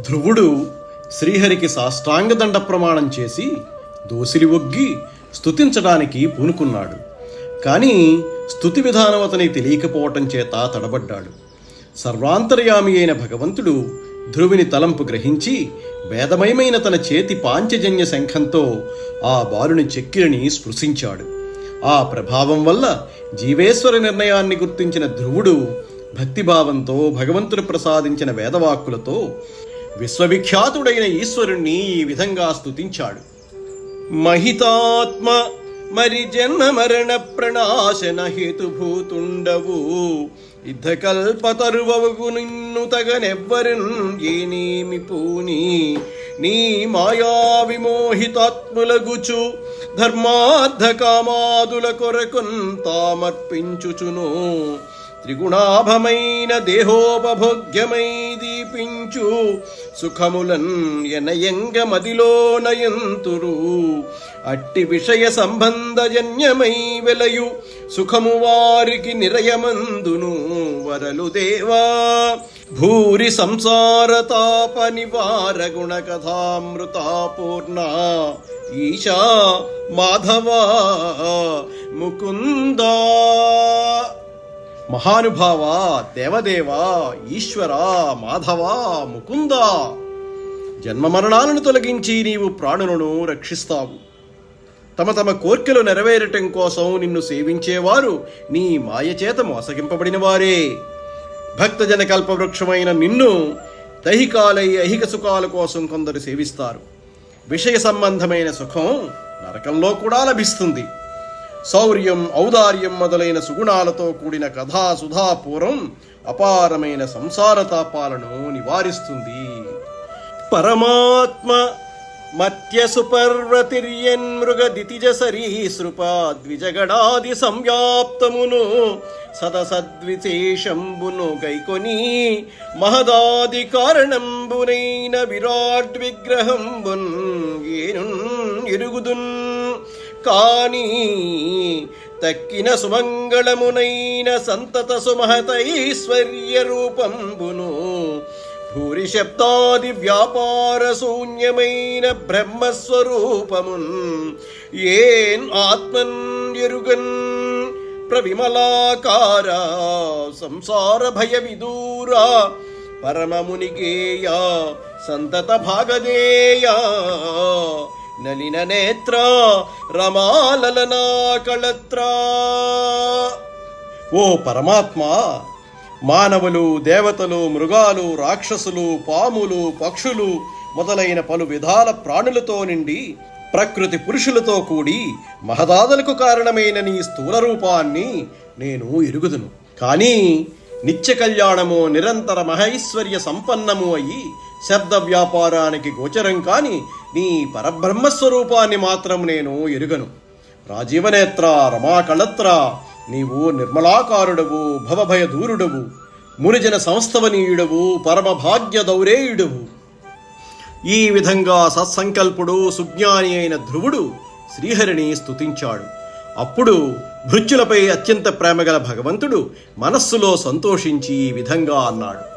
ధ్రువుడు శ్రీహరికి సాష్టాంగదండ ప్రమాణం చేసి దోసిలి ఒగ్గి స్తుతించడానికి పూనుకున్నాడు. కానీ స్తుతి విధానం అతనికి తెలియకపోవటం చేత తడబడ్డాడు. సర్వాంతర్యామి అయిన భగవంతుడు ధ్రువుని తలంపు గ్రహించి వేదమయమైన తన చేతి పాంచజన్య శంఖంతో ఆ బాలుని చెక్కిలిని స్పృశించాడు. ఆ ప్రభావం వల్ల జీవేశ్వర నిర్ణయాన్ని గుర్తించిన ధ్రువుడు భక్తిభావంతో భగవంతుడు ప్రసాదించిన వేదవాక్కులతో విశ్వవిఖ్యాతుడైన ఈశ్వరుణ్ణి ఈ విధంగా స్తుతించాడు. మహితాత్మ మరి జన్మ మరణ ప్రణాశన హేతుభూతుండవు యుద్ధకల్పతరువగు నిన్ను తగనెవ్వరిన్ ఏనేమి పూని నీ మాయా విమోహితాత్ములగుచు ధర్మార్థ కామాదుల కొరకున్ తామర్పించుచును త్రిగుణాభమైన దేహోపభోగ్యమై దీపించు సుఖములన్ ఎనయంగ మదిలో నయంతురు అట్టి విషయ సంబంధజన్యమై వెలయు సుఖము వారికి నిరయమందును వరలు దేవా భూరి సంసార తాప నివార గుణ కథామృతాపూర్ణ ఈశా మాధవా ముకుందా. మహానుభావా, దేవదేవా, ఈశ్వరా, మాధవా, ముకుందా, జన్మమరణాలను తొలగించి నీవు ప్రాణులను రక్షిస్తావు. తమ తమ కోర్కెలు నెరవేరటం కోసం నిన్ను సేవించేవారు నీ మాయచేత మోసగింపబడిన వారే. భక్తజన కల్పవృక్షమైన నిన్ను దైహికాలై ఐహిక సుఖాల కోసం కొందరు సేవిస్తారు. విషయ సంబంధమైన సుఖం నరకంలో కూడా లభిస్తుంది. శౌర్యం, ఔదార్యం మొదలైన సుగుణాలతో కూడిన కథా సుధాపూరం అపారమైన సంసార తాపాలను నివారిస్తుంది. పరమాత్మ మత్య సుపర్వతిర్యన్ మృగదితిజ సరీసృప ద్విజగణాది సంవ్యాప్తమును సదసద్విశేషంబును గైకొని మహదాది కారణంబునైన విరాట్ విగ్రహంబున్ ఏనున్ ఎరుగుదున్ కాని తక్కిన సుమంగళమునైన సంతత సుమహతైశ్వర్య రూపంబును భూరి శబ్దాది వ్యాపార శూన్యమైన బ్రహ్మస్వరూపమున్ ఏన్ ఆత్మన్ ఎరుగన్ ప్రవిమలాకార సంసార భయ విదూరా పరమమునిగేయ సంతత భాగదేయ నలిన నేత్ర రమాలలనా కళత్రా. ఓ పరమాత్మ, మానవులు, దేవతలు, మృగాలు, రాక్షసులు, పాములు, పక్షులు మొదలైన పలు విధాల ప్రాణులతో నిండి ప్రకృతి పురుషులతో కూడి మహదాదులకు కారణమైన నీ స్థూల రూపాన్ని నేను ఎరుగుదును. కానీ నిత్య కళ్యాణము, నిరంతర మహైశ్వర్య సంపన్నము అయి శబ్ద వ్యాపారానికి గోచరం కాని నీ పరబ్రహ్మస్వరూపాన్ని మాత్రం నేను ఎరుగను. రాజీవనేత్ర, రమాకళత్ర, నీవు నిర్మలాకారుడవు, భవభయ దూరుడవు, మునిజన సంస్థవనీయుడవు, పరమభాగ్య దౌరేయుడవు. ఈ విధంగా సత్సంకల్పుడు, సుజ్ఞాని అయిన ధ్రువుడు శ్రీహరిని స్తుతించాడు. అప్పుడు భృత్యులపై అత్యంత ప్రేమగల భగవంతుడు మనస్సులో సంతోషించి ఈ విధంగా అన్నాడు.